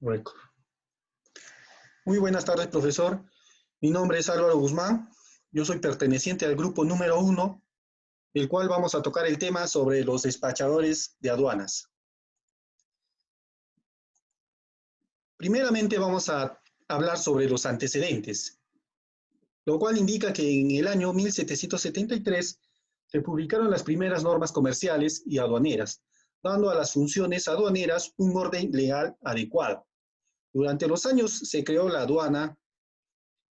Record. Muy buenas tardes, profesor. Mi nombre es Álvaro Guzmán. Yo soy perteneciente al grupo número 1, el cual vamos a tocar el tema sobre los despachadores de aduanas. Primeramente vamos a hablar sobre los antecedentes, lo cual indica que en el año 1773 se publicaron las primeras normas comerciales y aduaneras, dando a las funciones aduaneras un orden legal adecuado. Durante los años se creó la aduana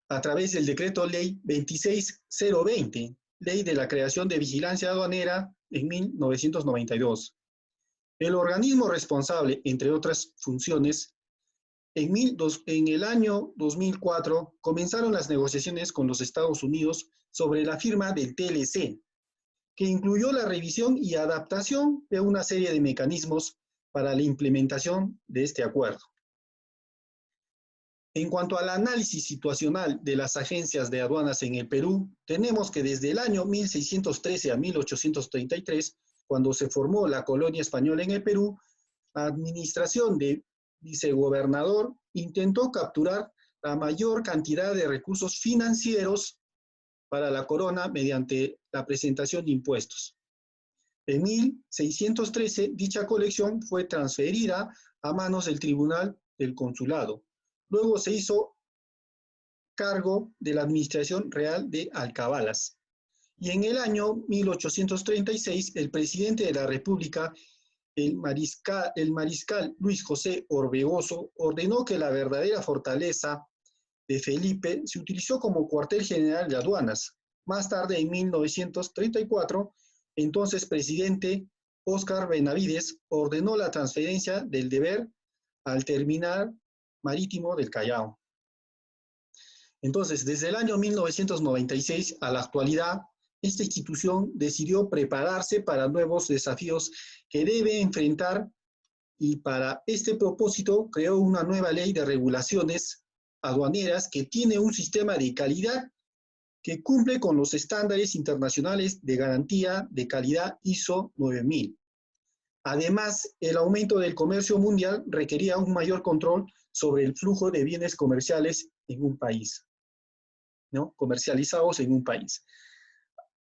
a través del Decreto Ley 26020, Ley de la Creación de Vigilancia Aduanera en 1992. El organismo responsable, entre otras funciones, en el año 2004 comenzaron las negociaciones con los Estados Unidos sobre la firma del TLC, que incluyó la revisión y adaptación de una serie de mecanismos para la implementación de este acuerdo. En cuanto al análisis situacional de las agencias de aduanas en el Perú, tenemos que desde el año 1613 a 1833, cuando se formó la colonia española en el Perú, la administración de vicegobernador intentó capturar la mayor cantidad de recursos financieros para la corona mediante la presentación de impuestos. En 1613, dicha colección fue transferida a manos del Tribunal del Consulado. Luego se hizo cargo de la Administración Real de Alcabalas. Y en el año 1836, el presidente de la República, el mariscal Luis José Orbegoso, ordenó que la verdadera fortaleza de Felipe se utilizó como cuartel general de aduanas. Más tarde, en 1934, entonces presidente Óscar Benavides ordenó la transferencia del deber al terminal marítimo del Callao. Entonces, desde el año 1996 a la actualidad, esta institución decidió prepararse para nuevos desafíos que debe enfrentar y para este propósito creó una nueva ley de regulaciones aduaneras que tiene un sistema de calidad que cumple con los estándares internacionales de garantía de calidad ISO 9000. Además, el aumento del comercio mundial requería un mayor control sobre el flujo de bienes comerciales en un país, ¿no? Comercializados en un país.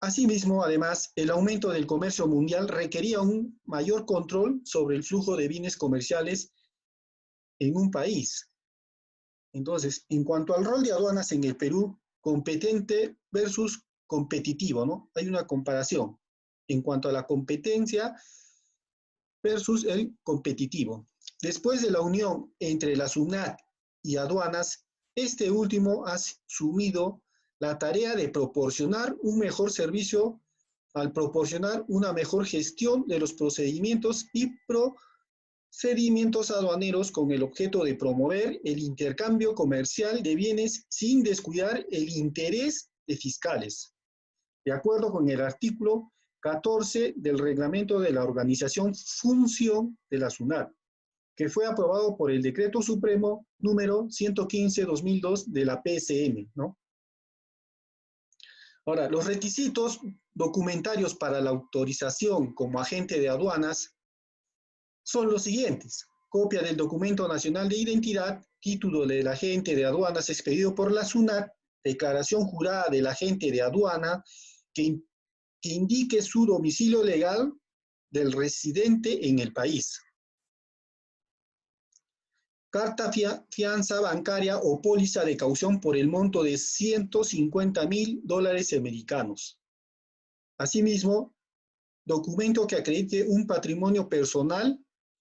Asimismo, además, el aumento del comercio mundial requería un mayor control sobre el flujo de bienes comerciales en un país. Entonces, en cuanto al rol de aduanas en el Perú, competente versus competitivo, ¿no? Hay una comparación en cuanto a la competencia versus el competitivo. Después de la unión entre la SUNAT y aduanas, este último ha asumido la tarea de proporcionar un mejor servicio al proporcionar una mejor gestión de los procedimientos y procedimientos aduaneros con el objeto de promover el intercambio comercial de bienes sin descuidar el interés de fiscales. De acuerdo con el artículo 14 del reglamento de la organización función de la SUNAT, que fue aprobado por el Decreto Supremo número 115/2002 de la PSM, ¿no? Ahora, los requisitos documentarios para la autorización como agente de aduanas son los siguientes: copia del documento nacional de identidad, título del agente de aduanas expedido por la SUNAT, declaración jurada del agente de aduana que indique su domicilio legal del residente en el país. Carta fianza bancaria o póliza de caución por el monto de $150,000 americanos. Asimismo, documento que acredite un patrimonio personal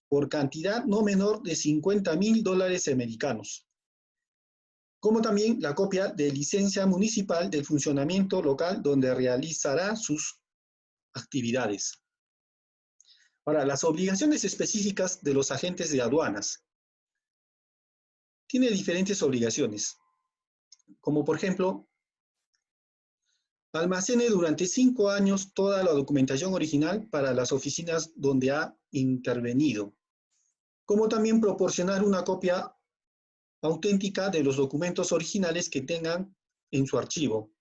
por cantidad no menor de $50,000 americanos. Como también la copia de licencia municipal del funcionamiento local donde realizará sus actividades. Ahora, las obligaciones específicas de los agentes de aduanas. Tiene diferentes obligaciones, como por ejemplo, almacene durante 5 años toda la documentación original para las oficinas donde ha intervenido, como también proporcionar una copia auténtica de los documentos originales que tengan en su archivo.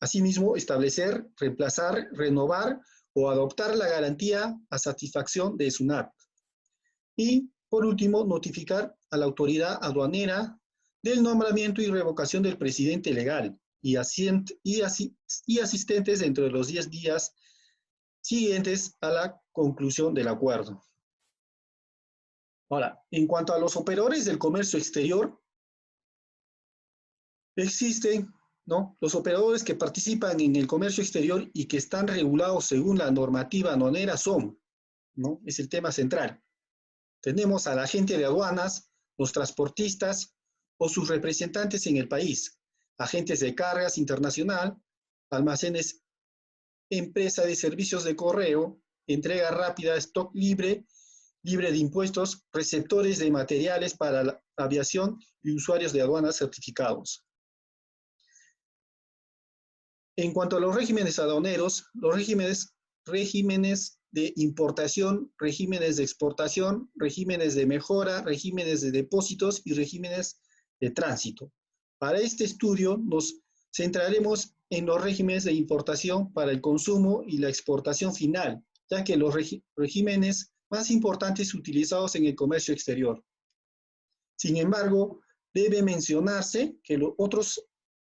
Asimismo, establecer, reemplazar, renovar o adoptar la garantía a satisfacción de SUNAT. Y, por último, notificar a la autoridad aduanera del nombramiento y revocación del presidente legal y asistentes dentro de los 10 días siguientes a la conclusión del acuerdo. Ahora, en cuanto a los operadores del comercio exterior, existen, ¿no?, los operadores que participan en el comercio exterior y que están regulados según la normativa aduanera son, ¿no?, es el tema central. Tenemos a la agente de aduanas, los transportistas o sus representantes en el país, agentes de cargas internacional, almacenes, empresa de servicios de correo, entrega rápida, stock libre de impuestos, receptores de materiales para la aviación y usuarios de aduanas certificados. En cuanto a los regímenes aduaneros, los regímenes de importación, regímenes de exportación, regímenes de mejora, regímenes de depósitos y regímenes de tránsito. Para este estudio nos centraremos en los regímenes de importación para el consumo y la exportación final, ya que los regímenes más importantes utilizados en el comercio exterior. Sin embargo, debe mencionarse que los otros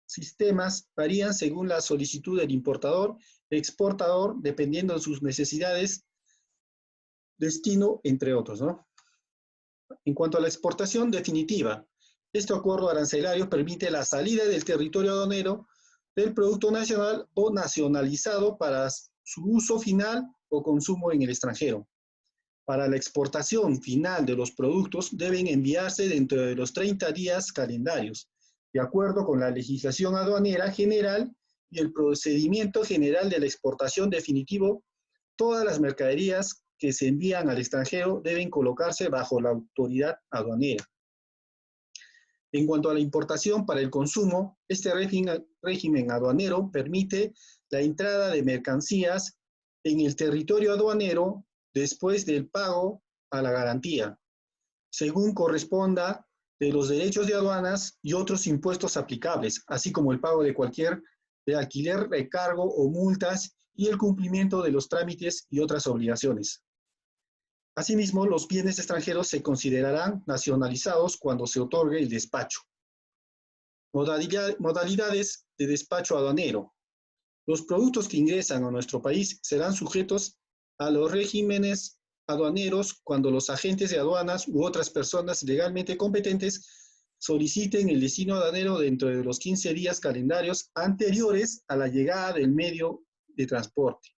sistemas varían según la solicitud del importador, exportador, dependiendo de sus necesidades, destino, entre otros, ¿no? En cuanto a la exportación definitiva, este acuerdo arancelario permite la salida del territorio aduanero del producto nacional o nacionalizado para su uso final o consumo en el extranjero. Para la exportación final de los productos deben enviarse dentro de los 30 días calendarios, de acuerdo con la legislación aduanera general y el procedimiento general de la exportación definitivo. Todas las mercaderías que se envían al extranjero deben colocarse bajo la autoridad aduanera. En cuanto a la importación para el consumo, este régimen aduanero permite la entrada de mercancías en el territorio aduanero después del pago a la garantía, según corresponda de los derechos de aduanas y otros impuestos aplicables, así como el pago de cualquier alquiler, recargo o multas y el cumplimiento de los trámites y otras obligaciones. Asimismo, los bienes extranjeros se considerarán nacionalizados cuando se otorgue el despacho. Modalidades de despacho aduanero. Los productos que ingresan a nuestro país serán sujetos a los regímenes aduaneros cuando los agentes de aduanas u otras personas legalmente competentes soliciten el destino aduanero dentro de los 15 días calendarios anteriores a la llegada del medio de transporte.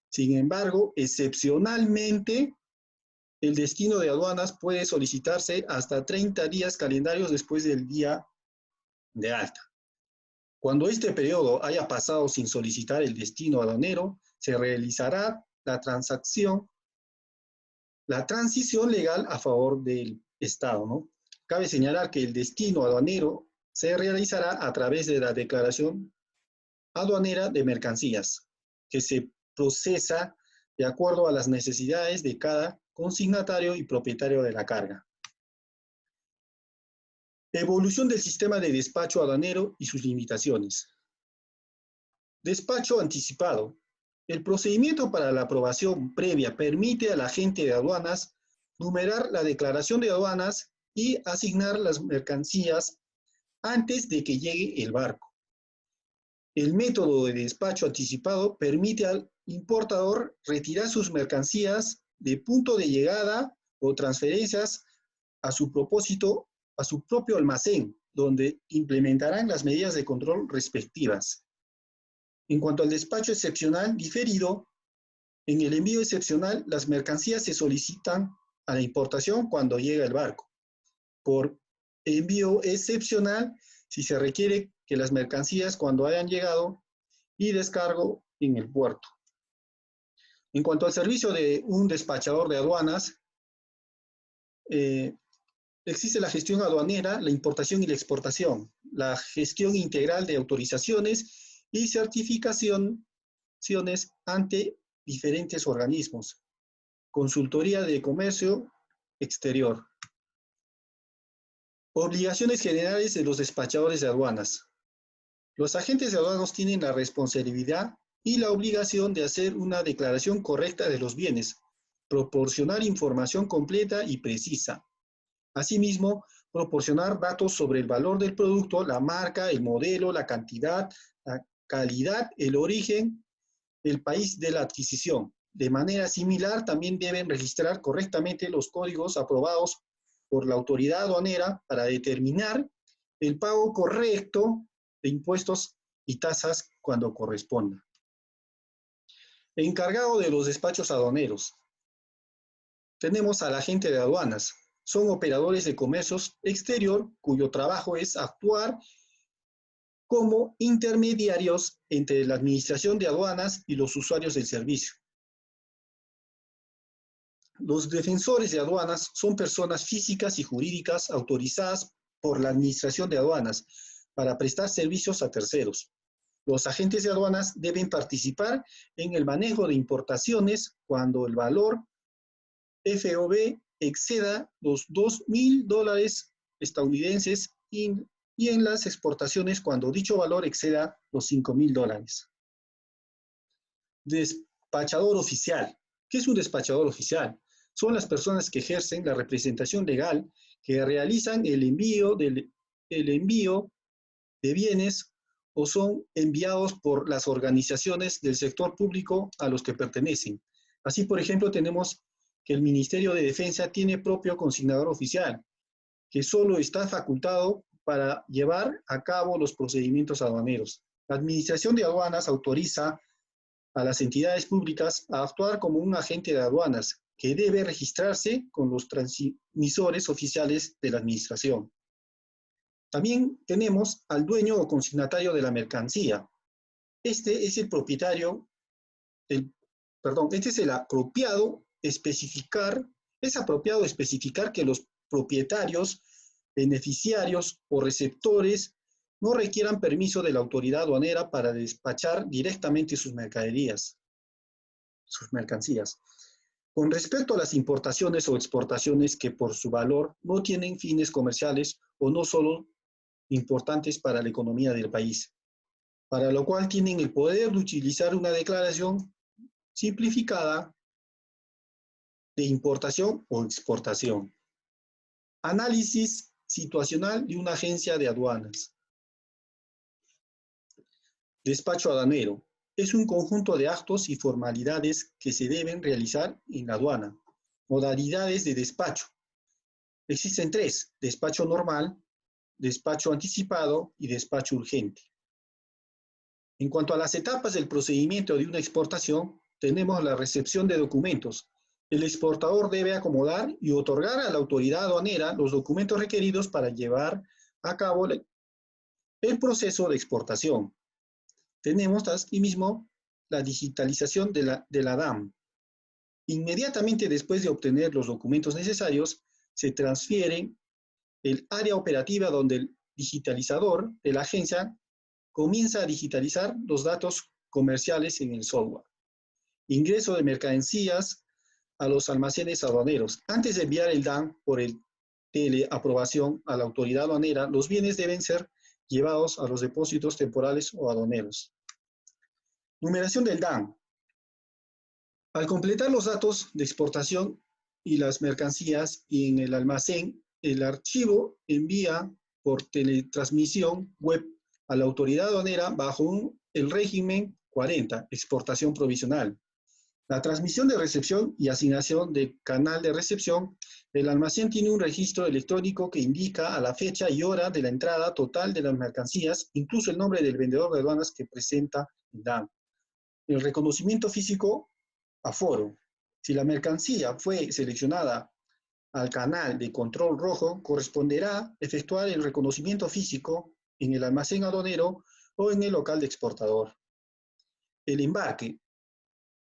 Sin embargo, excepcionalmente, el destino de aduanas puede solicitarse hasta 30 días calendarios después del día de alta. Cuando este periodo haya pasado sin solicitar el destino aduanero, se realizará la transición legal a favor del Estado, ¿no? Cabe señalar que el destino aduanero se realizará a través de la declaración aduanera de mercancías, que se procesa de acuerdo a las necesidades de cada consignatario y propietario de la carga. Evolución del sistema de despacho aduanero y sus limitaciones. Despacho anticipado. El procedimiento para la aprobación previa permite al agente de aduanas numerar la declaración de aduanas y asignar las mercancías antes de que llegue el barco. El método de despacho anticipado permite al importador retirar sus mercancías de punto de llegada o transferencias a su propósito, a su propio almacén, donde implementarán las medidas de control respectivas. En cuanto al despacho excepcional diferido, en el envío excepcional, las mercancías se solicitan a la importación cuando llega el barco. Por envío excepcional, si se requiere que las mercancías cuando hayan llegado y descargo en el puerto. En cuanto al servicio de un despachador de aduanas, existe la gestión aduanera, la importación y la exportación, la gestión integral de autorizaciones y certificaciones ante diferentes organismos, consultoría de comercio exterior. Obligaciones generales de los despachadores de aduanas. Los agentes de aduanas tienen la responsabilidad y la obligación de hacer una declaración correcta de los bienes, proporcionar información completa y precisa. Asimismo, proporcionar datos sobre el valor del producto, la marca, el modelo, la cantidad, la calidad, el origen, el país de la adquisición. De manera similar, también deben registrar correctamente los códigos aprobados por la autoridad aduanera para determinar el pago correcto de impuestos y tasas cuando corresponda. Encargado de los despachos aduaneros. Tenemos al agente de aduanas. Son operadores de comercios exterior cuyo trabajo es actuar como intermediarios entre la administración de aduanas y los usuarios del servicio. Los defensores de aduanas son personas físicas y jurídicas autorizadas por la administración de aduanas para prestar servicios a terceros. Los agentes de aduanas deben participar en el manejo de importaciones cuando el valor FOB exceda los $2,000 estadounidenses y en las exportaciones cuando dicho valor exceda los $5,000. Despachador oficial. ¿Qué es un despachador oficial? Son las personas que ejercen la representación legal, que realizan el envío de bienes o son enviados por las organizaciones del sector público a los que pertenecen. Así, por ejemplo, tenemos que el Ministerio de Defensa tiene propio consignador oficial, que solo está facultado para llevar a cabo los procedimientos aduaneros. La Administración de Aduanas autoriza a las entidades públicas a actuar como un agente de aduanas, que debe registrarse con los transmisores oficiales de la Administración. También tenemos al dueño o consignatario de la mercancía. Este es el propietario, es apropiado especificar que los propietarios, beneficiarios o receptores no requieran permiso de la autoridad aduanera para despachar directamente sus mercancías. Con respecto a las importaciones o exportaciones que por su valor no tienen fines comerciales o no solo importantes para la economía del país, para lo cual tienen el poder de utilizar una declaración simplificada de importación o exportación. Análisis situacional de una agencia de aduanas. Despacho aduanero. Es un conjunto de actos y formalidades que se deben realizar en la aduana. Modalidades de despacho. Existen 3: despacho normal, despacho anticipado y despacho urgente. En cuanto a las etapas del procedimiento de una exportación, tenemos la recepción de documentos. El exportador debe acomodar y otorgar a la autoridad aduanera los documentos requeridos para llevar a cabo el proceso de exportación. Tenemos asimismo la digitalización de la DAM. Inmediatamente después de obtener los documentos necesarios, se transfiere el área operativa donde el digitalizador de la agencia comienza a digitalizar los datos comerciales en el software. Ingreso de mercancías a los almacenes aduaneros. Antes de enviar el DAM por el teleaprobación a la autoridad aduanera, los bienes deben ser llevados a los depósitos temporales o aduaneros. Numeración del DAM. Al completar los datos de exportación y las mercancías y en el almacén, el archivo envía por teletransmisión web a la autoridad aduanera bajo el régimen 40, exportación provisional. La transmisión de recepción y asignación de canal de recepción, el almacén tiene un registro electrónico que indica a la fecha y hora de la entrada total de las mercancías, incluso el nombre del vendedor de aduanas que presenta el DAM. El reconocimiento físico aforo. Si la mercancía fue seleccionada al canal de control rojo, corresponderá efectuar el reconocimiento físico en el almacén aduanero o en el local de exportador. El embarque.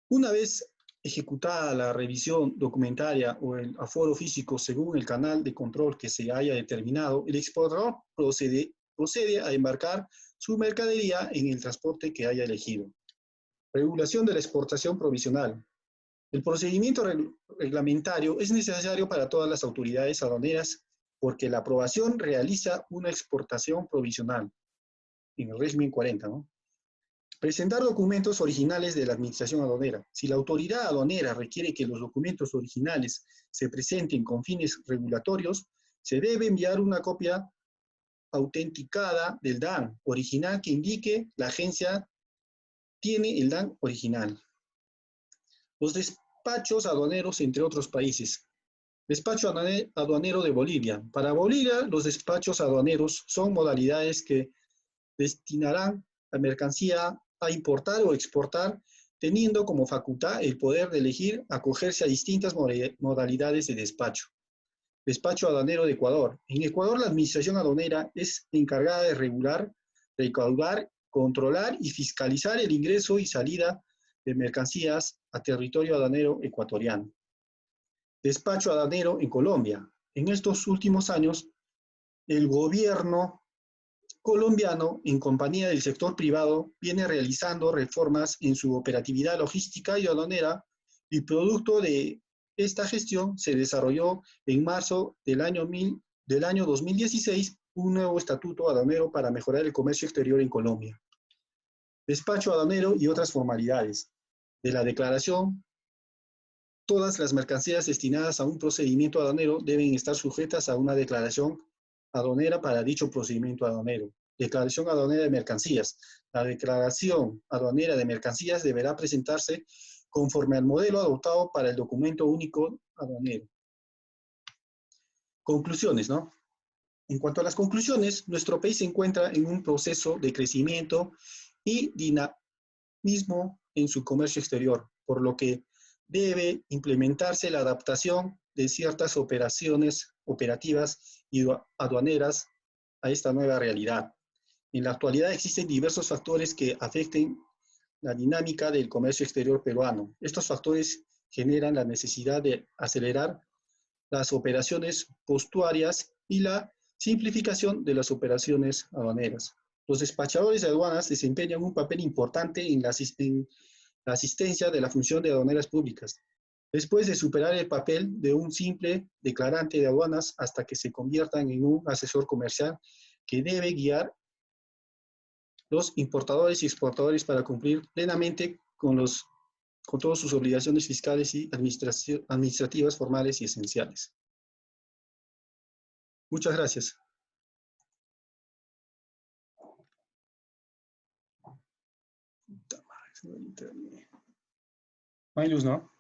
Una vez ejecutada la revisión documentaria o el aforo físico según el canal de control que se haya determinado, el exportador procede a embarcar su mercadería en el transporte que haya elegido. Regulación de la exportación provisional. El procedimiento reglamentario es necesario para todas las autoridades aduaneras porque la aprobación realiza una exportación provisional, en el régimen 40, ¿no? Presentar documentos originales de la administración aduanera. Si la autoridad aduanera requiere que los documentos originales se presenten con fines regulatorios, Se debe enviar una copia autenticada del DAN original que indique la agencia tiene el DAN original. Los despachos aduaneros entre otros países. Despacho aduanero de Bolivia. Para Bolivia, los despachos aduaneros son modalidades que destinarán la mercancía a importar o exportar, teniendo como facultad el poder de elegir acogerse a distintas modalidades de despacho. Despacho aduanero de Ecuador. En Ecuador, la administración aduanera es encargada de regular, recaudar, controlar y fiscalizar el ingreso y salida de mercancías a territorio aduanero ecuatoriano. Despacho aduanero en Colombia. En estos últimos años, el gobierno colombiano, en compañía del sector privado, viene realizando reformas en su operatividad logística y aduanera, y producto de esta gestión se desarrolló en marzo del año 2016 un nuevo estatuto aduanero para mejorar el comercio exterior en Colombia. Despacho aduanero y otras formalidades. De la declaración, todas las mercancías destinadas a un procedimiento aduanero deben estar sujetas a una declaración aduanera para dicho procedimiento aduanero. Declaración aduanera de mercancías. La declaración aduanera de mercancías deberá presentarse conforme al modelo adoptado para el documento único aduanero. Conclusiones, ¿no? En cuanto a las conclusiones, nuestro país se encuentra en un proceso de crecimiento y dinamismo en su comercio exterior, por lo que debe implementarse la adaptación de ciertas operativas y aduaneras a esta nueva realidad. En la actualidad existen diversos factores que afecten la dinámica del comercio exterior peruano. Estos factores generan la necesidad de acelerar las operaciones portuarias y la simplificación de las operaciones aduaneras. Los despachadores de aduanas desempeñan un papel importante en la asistencia de la función de aduaneras públicas, después de superar el papel de un simple declarante de aduanas hasta que se conviertan en un asesor comercial que debe guiar los importadores y exportadores para cumplir plenamente con todas sus obligaciones fiscales y administrativas formales y esenciales. Muchas gracias. No hay luz, ¿no?